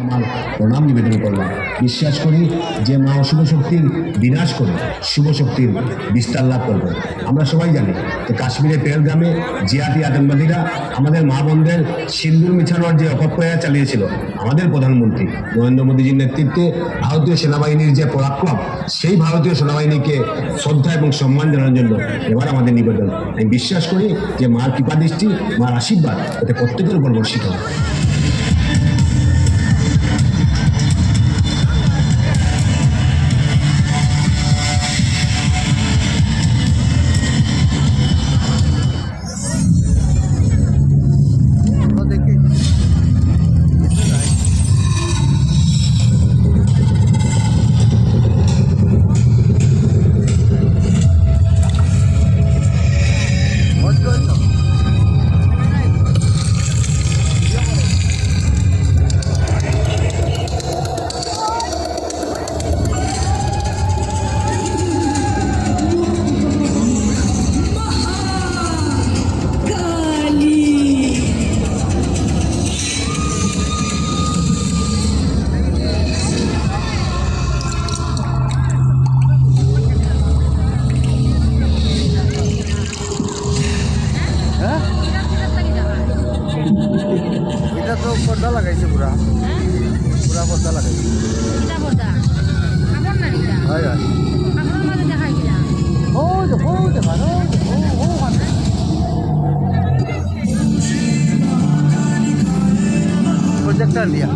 আমার প্রণাম নিবেদন করলাম। বিশ্বাস করি যে মা অশুভ শক্তির বিনাশ করে শুভ শক্তির বিস্তার লাভ করবে। আমরা সবাই জানি যে কাশ্মীরের পেহেলগামে জিহাদি আতঙ্কবাদীরা আমাদের মা বোনদের সিন্দুর মিছানোর যে অপপ্রয়াস চালিয়েছিল, আমাদের প্রধানমন্ত্রী নরেন্দ্র মোদীজির নেতৃত্বে ভারতীয় সেনাবাহিনীর যে পরাক্রম, সেই ভারতীয় সেনাবাহিনীকে শ্রদ্ধা এবং সম্মান জানানোর জন্য এবার আমাদের নিবেদন। আমি বিশ্বাস করি যে মার কৃপা দৃষ্টি, মার আশীর্বাদ এতে প্রত্যেকের উপর বর্ষিত হবে। এটা তো পর্দা লাগাইছে পুরা পুরা পর্দা লাগাইছে হয় হয় প্রজেক্টর দিয়া